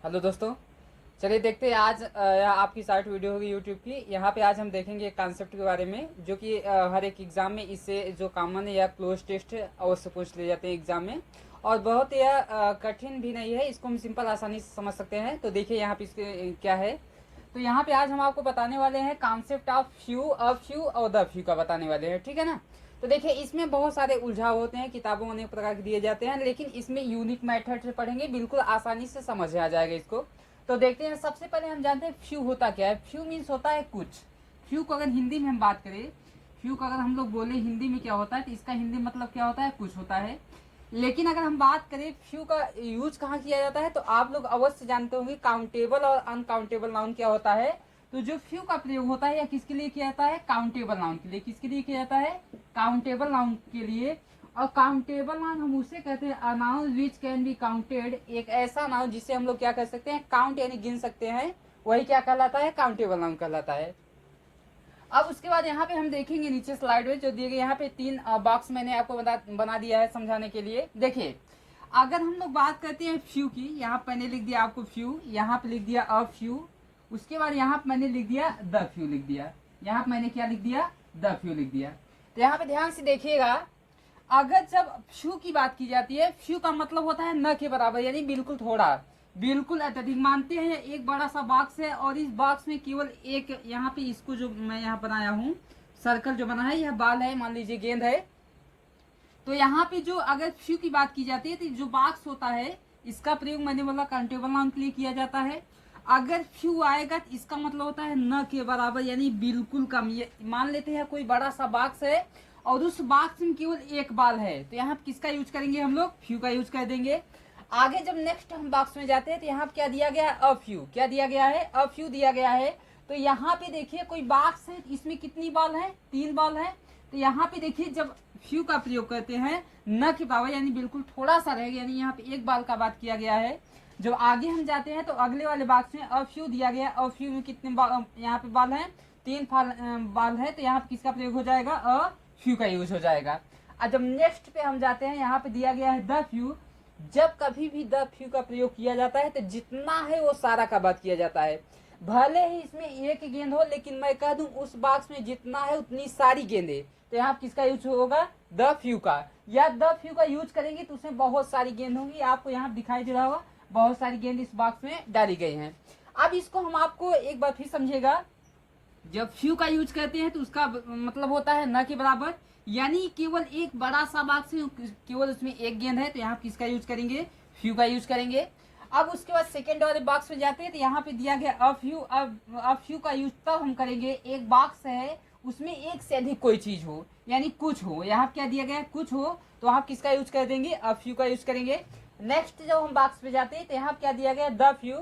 Hello दोस्तों। चलिए देखते हैं आज आपकी शॉर्ट वीडियो होगी यूट्यूब की। यहाँ पे आज हम देखेंगे एक कॉन्सेप्ट के बारे में जो कि हर एक एग्ज़ाम में इससे जो कॉमन या क्लोज टेस्ट है अवश्य पूछ लिए जाते हैं एग्ज़ाम में। और बहुत यह कठिन भी नहीं है, इसको हम सिंपल आसानी से समझ सकते हैं। तो देखिए यहाँ पे इसके क्या है। तो यहाँ पे आज हम आपको बताने वाले हैं concept of few, a few और द फ्यू का बताने वाले हैं, ठीक है ना। तो देखिए इसमें बहुत सारे उलझाव होते हैं, किताबों में अनेक प्रकार के दिए जाते हैं, लेकिन इसमें यूनिक मेथड से पढ़ेंगे, बिल्कुल आसानी से समझ आ जाएगा इसको। तो देखते हैं, सबसे पहले हम जानते हैं फ्यू होता क्या है। फ्यू मीन्स होता है कुछ। फ्यू को अगर हिंदी में हम बात करें, फ्यू को अगर हम लोग बोले हिंदी में क्या होता है, तो इसका हिंदी मतलब क्या होता है, कुछ होता है। लेकिन अगर हम बात करें फ्यू का यूज कहाँ किया जाता है, तो आप लोग अवश्य जानते होंगे काउंटेबल और अनकाउंटेबल नाउन क्या होता है। तो जो फ्यू का प्रयोग होता है या किसके लिए किया जाता है, काउंटेबल नाउन के लिए। किसके लिए किया जाता है, काउंटेबल नाउन के लिए। और काउंटेबल नाउन हम उसे कहते हैं a noun which can be counted, एक ऐसा नाउन जिसे हम लोग क्या कर सकते हैं, काउंट यानी गिन सकते हैं, वही क्या कहलाता है, काउंटेबल नाउन कहलाता है। अब उसके बाद यहाँ पे हम देखेंगे नीचे स्लाइड में जो दिए गए, यहाँ पे तीन बॉक्स मैंने आपको बना दिया है समझाने के लिए। देखिए अगर हम लोग बात करते हैं फ्यू की, यहाँ पे मैंने लिख दिया आपको फ्यू, यहाँ पे लिख दिया अ फ्यू। उसके बाद यहाँ पे मैंने लिख दिया द फ्यू लिख दिया। यहाँ पे मैंने क्या लिख दिया, द फ्यू लिख दिया। तो यहाँ पे ध्यान से देखिएगा, अगर जब फ्यू की बात की जाती है, फ्यू का मतलब होता है न के बराबर, यानी बिल्कुल थोड़ा, बिल्कुल अत्यधिक। मानते हैं एक बड़ा सा बॉक्स है और इस बॉक्स में केवल एक, यहाँ पे इसको जो मैं यहाँ बनाया हूँ सर्कल जो बना है, यह बाल है, मान लीजिए गेंद है। तो यहाँ पे जो अगर फ्यू की बात की जाती है, तो जो बॉक्स होता है इसका प्रयोग मैंने बोला काउंटेबल नाउन के लिए किया जाता है। अगर फ्यू आएगा तो इसका मतलब होता है न के बराबर, यानी बिल्कुल कम। ये मान लेते हैं कोई बड़ा सा बॉक्स है और उस बॉक्स में केवल एक बाल है, तो यहाँ किसका यूज करेंगे हम लोग, फ्यू का यूज कर देंगे। आगे जब नेक्स्ट हम बॉक्स में जाते हैं तो यहाँ क्या दिया गया है, अ फ्यू। क्या दिया गया है, अ फ्यू दिया गया है। तो यहाँ पे देखिए कोई बॉक्स है, इसमें कितनी बाल है, तीन बाल है। तो यहाँ पे देखिए जब फ्यू का प्रयोग करते हैं न के बराबर, यानी बिल्कुल थोड़ा सा रहेगा, यानी यहाँ पे एक बाल का बात किया गया है। जब आगे हम जाते हैं तो अगले वाले बॉक्स में अ फ्यू दिया गया, अ फ्यू में कितने यहाँ पे बाल है, तीन बाल है। तो यहाँ पे किसका प्रयोग हो जाएगा, अ फ्यू का यूज हो जाएगा। और जब नेक्स्ट पे हम जाते हैं, यहाँ पे दिया गया है द फ्यू। जब कभी भी द फ्यू का प्रयोग किया जाता है तो जितना है वो सारा का बात किया जाता है। भले ही इसमें एक गेंद हो, लेकिन मैं कह दूं उस बॉक्स में जितना है उतनी सारी गेंदें। तो यहाँ किसका यूज होगा, द फ्यू का। या द फ्यू का यूज करेंगे तो उसमें बहुत सारी गेंद होंगी, आपको यहाँ दिखाई दे रहा होगा बहुत सारी गेंद इस बॉक्स में डाली गई हैं। अब इसको हम आपको एक बार फिर समझेगा। जब फ्यू का यूज करते हैं तो उसका मतलब होता है न के बराबर, यानी केवल एक बड़ा सा बॉक्स है, केवल उसमें एक गेंद है, तो यहाँ किसका यूज करेंगे, फ्यू का यूज करेंगे। अब उसके बाद सेकेंड वाले बॉक्स में जाते हैं तो यहाँ पे दिया गया अ फ्यू। अब फ्यू का यूज तब हम करेंगे, एक बॉक्स है उसमें एक से अधिक कोई चीज हो, यानी कुछ हो। यहाँ क्या दिया गया है, कुछ हो, तो आप किसका यूज कर देंगे, अ फ्यू का यूज करेंगे। नेक्स्ट जब हम बॉक्स पे जाते हैं तो यहाँ क्या दिया गया, द फ्यू।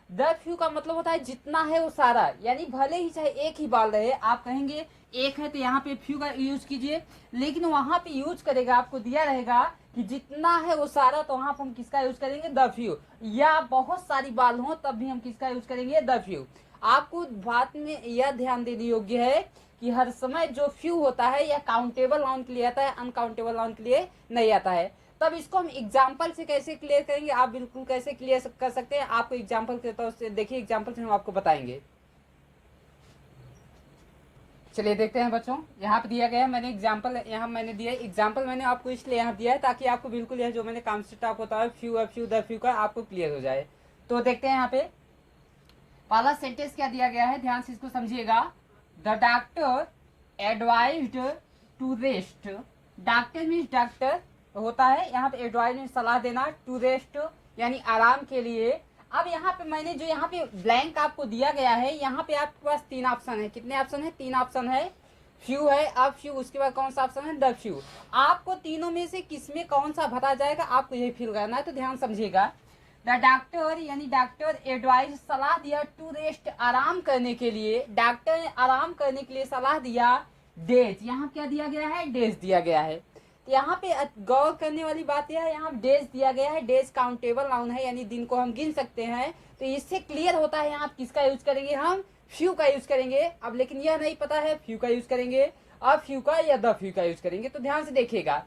द फ्यू का मतलब होता है जितना है वो सारा, यानी भले ही चाहे एक ही बाल रहे, आप कहेंगे एक है तो यहाँ पे फ्यू का यूज कीजिए, लेकिन वहां पे यूज करेगा, आपको दिया रहेगा कि जितना है वो सारा, तो वहां पर हम किसका यूज करेंगे, द फ्यू। या बहुत सारी बाल हो तब भी हम किसका यूज करेंगे, द फ्यू। आपको बात में यह ध्यान देने योग्य है कि हर समय जो फ्यू होता है यह काउंटेबल नाउन के लिए आता है, अनकाउंटेबल नाउन के लिए नहीं आता है। तब इसको हम एग्जाम्पल से कैसे क्लियर करेंगे, आप बिल्कुल कैसे क्लियर कर सकते हैं, आपको एग्जाम्पल के तौर से देखिए, एग्जाम्पल से हम आपको बताएंगे। चलिए देखते हैं बच्चों, यहाँ पे दिया गया है, मैंने एग्जाम्पल यहाँ मैंने दिया एग्जाम्पल, मैंने आपको इसलिए यहाँ दिया है ताकि आपको बिल्कुल यह जो मैंने कॉन्सेप्ट आपको बताया few, a few, the few का आपको क्लियर हो जाए। तो देखते हैं यहाँ पे पहला सेंटेंस क्या दिया गया है, ध्यान से इसको समझिएगा। The doctor advised to rest. Doctor means doctor होता है, यहाँ पे एडवाइज मीन्स सलाह देना, टू रेस्ट यानी आराम के लिए। अब यहाँ पे मैंने जो यहाँ पे ब्लैंक आपको दिया गया है, यहाँ पे आपके पास तीन ऑप्शन है। कितने ऑप्शन है, तीन ऑप्शन है। फ्यू है, अब फ्यू, उसके बाद कौन सा ऑप्शन है, द फ्यू। आपको तीनों में से किसमें कौन सा भरा जाएगा आपको यही फील करना है, तो ध्यान समझिएगा। द डॉक्टर यानी डॉक्टर एडवाइज सलाह दिया, टू रेस्ट आराम करने के लिए। डॉक्टर ने आराम करने के लिए सलाह दिया, डेज, यहाँ क्या दिया गया है, डेज दिया गया है। तो यहाँ पे गौर करने वाली बात यह है, यहाँ डेज दिया गया है, डेज काउंटेबल नाउन है, यानी दिन को हम गिन सकते हैं। तो इससे क्लियर होता है यहाँ किसका यूज करेंगे, हम फ्यू का यूज करेंगे। अब लेकिन यह नहीं पता है फ्यू का यूज करेंगे, अब फ्यू का या द फ्यू का यूज करेंगे। तो ध्यान से देखिएगा,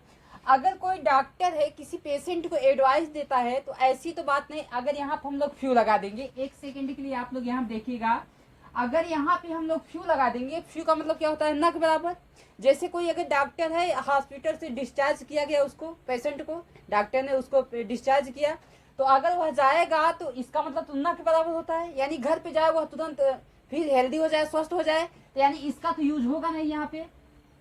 अगर कोई डॉक्टर है किसी पेशेंट को एडवाइस देता है तो ऐसी तो बात नहीं, अगर यहाँ पे हम लोग फ्यू लगा देंगे, एक सेकंड के लिए आप लोग यहाँ देखिएगा, अगर यहाँ पे हम लोग फ्यू लगा देंगे, फ्यू का मतलब क्या होता है, न के बराबर। जैसे कोई अगर डॉक्टर है, हॉस्पिटल से डिस्चार्ज किया गया उसको, पेशेंट को डॉक्टर ने उसको डिस्चार्ज किया, तो अगर वह जाएगा तो इसका मतलब तो न के बराबर होता है, यानी घर पे जाए वह तुरंत फिर हेल्दी हो जाए, स्वस्थ हो जाए, तो यानी इसका तो यूज होगा नहीं, यहाँ पे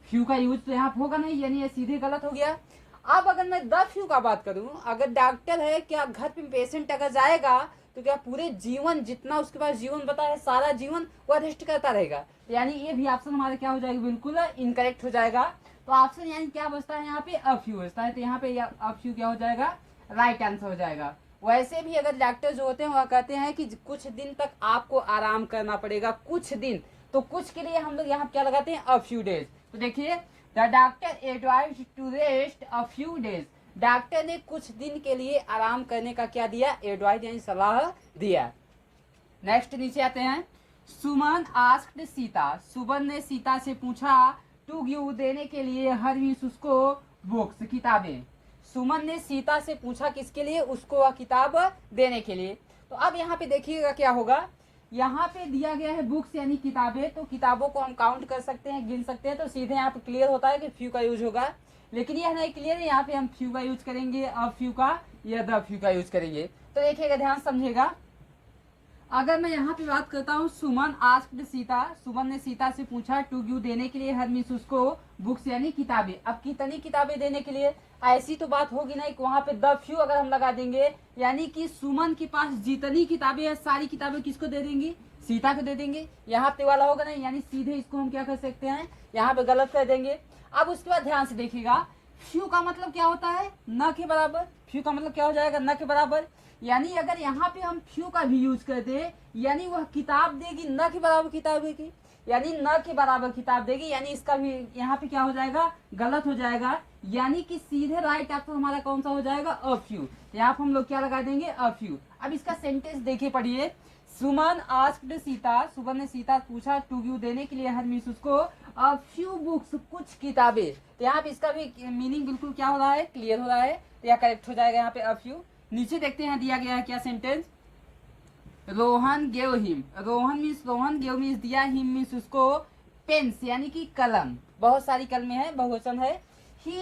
फ्यू का यूज तो यहाँ पे होगा नहीं, यानी ये सीधे गलत हो गया। अब अगर मैं द फ्यू का बात करूं, अगर डॉक्टर है क्या घर पे पेशेंट अगर जाएगा तो क्या पूरे जीवन जितना उसके पास जीवन बता है सारा जीवन वह रेस्ट करता रहेगा, यानी ये भी ऑप्शन हमारा क्या हो जाएगा, बिल्कुल इनकरेक्ट हो जाएगा। तो ऑप्शन यानी क्या बचता है यहाँ पे, अ फ्यू बचता है, तो यहाँ पे अ फ्यू क्या हो जाएगा, राइट आंसर हो जाएगा। वैसे भी अगर डॉक्टर जो होते हैं वह कहते हैं कि कुछ दिन तक आपको आराम करना पड़ेगा, कुछ दिन, तो कुछ के लिए हम लोग यहाँ क्या लगाते हैं, अ फ्यू डेज। तो देखिए the doctor advise to rest a few days, doctor ने कुछ दिन के लिए आराम करने का क्या दिया, एडवाइस यानी सलाह दिया। नेक्स्ट नीचे आते हैं, सुमन आस्क्ड सीता, सुमन ने सीता से पूछा टू गिव देने के लिए हरमीस उसको बुक्स किताबें, सुमन ने सीता से पूछा किसके लिए, उसको वह किताब देने के लिए। तो अब यहाँ पे देखिएगा क्या होगा, यहाँ पे दिया गया है बुक्स यानी किताबें, तो किताबों को हम काउंट कर सकते हैं, गिन सकते हैं, तो सीधे यहाँ पे क्लियर होता है कि फ्यू का यूज होगा, लेकिन यह नहीं क्लियर है, यहाँ पे हम फ्यू का यूज करेंगे, अ फ्यू का या द फ्यू का यूज करेंगे। तो देखिएगा ध्यान समझेगा, अगर मैं यहाँ पे बात करता हूँ, सुमन आस्क्ड सीता, सुमन ने सीता से पूछा टू गिव देने के लिए हरमीस उसको बुक्स यानी किताबें, अब कितनी किताबें देने के लिए, ऐसी तो बात होगी नहीं, वहां पे द फ्यू अगर हम लगा देंगे यानी कि सुमन के पास जितनी किताबें है सारी किताबें किसको दे देंगी, सीता को दे देंगे, यहाँ पे वाला होगा नहीं, यानी सीधे इसको हम क्या कर सकते हैं, यहाँ पे गलत कर देंगे। अब उसके बाद ध्यान से देखिएगा, फ्यू का मतलब क्या होता है, न के बराबर, फ्यू का मतलब क्या हो जाएगा, न के बराबर, यानी अगर यहाँ पे हम फ्यू का भी यूज कर दे, यानी वह किताब देगी न के बराबर किताब देगी, यानी न के बराबर किताब देगी, यानी इसका भी यहाँ पे क्या हो जाएगा, गलत हो जाएगा, यानी कि सीधे राइट आंसर हमारा कौन सा हो जाएगा, अ फ्यू। यहाँ पे हम लोग क्या लगा देंगे, अ फ्यू। अब इसका सेंटेंस देखिए पढ़िए, सुमन आस्क्ड सीता, सुमन ने सीता पूछा टू गिव देने के लिए हरमीस उसको अ फ्यू बुक्स कुछ किताबें, तो यहाँ पे इसका भी मीनिंग बिल्कुल क्या हो रहा है, क्लियर हो रहा है, तो यह करेक्ट हो जाएगा यहाँ पे अ फ्यू। नीचे देखते हैं दिया गया है क्या sentence, Rohan gave him, Rohan gave means दिया, हिम मीन्स उसको पेन्स यानी कि कलम, बहुत सारी कलमें हैं, बहुवचन है। ही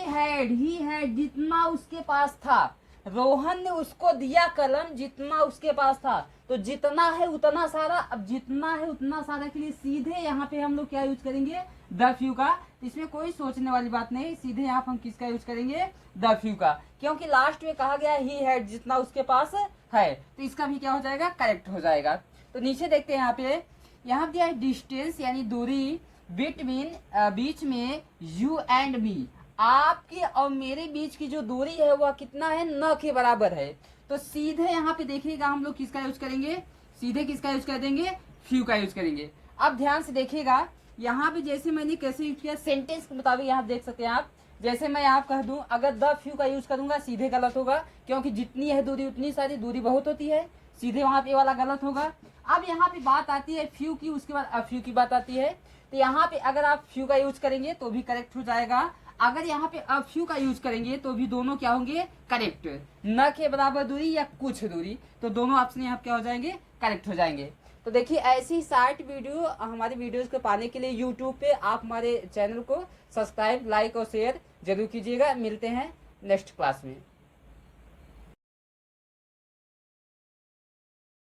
हैड जितना उसके पास था, रोहन ने उसको दिया कलम जितना उसके पास था, तो जितना है उतना सारा, अब जितना है उतना सारा के लिए सीधे यहाँ पे हम लोग क्या यूज करेंगे, द फ्यू का, इसमें कोई सोचने वाली बात नहीं, सीधे यहाँ हम किसका यूज करेंगे, द फ्यू का, क्योंकि लास्ट में कहा गया ही हैड जितना उसके पास है, तो इसका भी क्या हो जाएगा, करेक्ट हो जाएगा। तो नीचे देखते हैं यहाँ दिया है डिस्टेंस यानी दूरी, बिटवीन बीच में यू एंड मी, आपके और मेरे बीच की जो दूरी है वह कितना है, न के बराबर है, तो सीधे यहाँ पे देखिएगा हम लोग किसका यूज करेंगे, सीधे किसका यूज कर देंगे, फ्यू का यूज करेंगे। अब ध्यान से देखिएगा यहाँ पे जैसे मैंने कैसे यूज किया, सेंटेंस के मुताबिक यहाँ देख सकते हैं आप, जैसे मैं यहाँ कह दूं अगर द फ्यू का यूज करूंगा सीधे गलत होगा, क्योंकि जितनी है दूरी उतनी सारी, दूरी बहुत होती है, सीधे वहां पे वाला गलत होगा। अब यहाँ पे बात आती है फ्यू की, उसके बाद अ फ्यू की बात आती है, तो यहाँ पे अगर आप फ्यू का यूज करेंगे तो भी करेक्ट हो जाएगा, अगर यहाँ पे अ फ्यू का यूज करेंगे तो भी दोनों क्या होंगे, करेक्ट, न के बराबर दूरी या कुछ दूरी, तो दोनों ऑप्शन यहाँ क्या हो जाएंगे, करेक्ट हो जाएंगे। तो देखिए ऐसी 60 वीडियो हमारी वीडियोस को पाने के लिए यूट्यूब पे आप हमारे चैनल को सब्सक्राइब, लाइक और शेयर जरूर कीजिएगा। मिलते हैं नेक्स्ट क्लास में।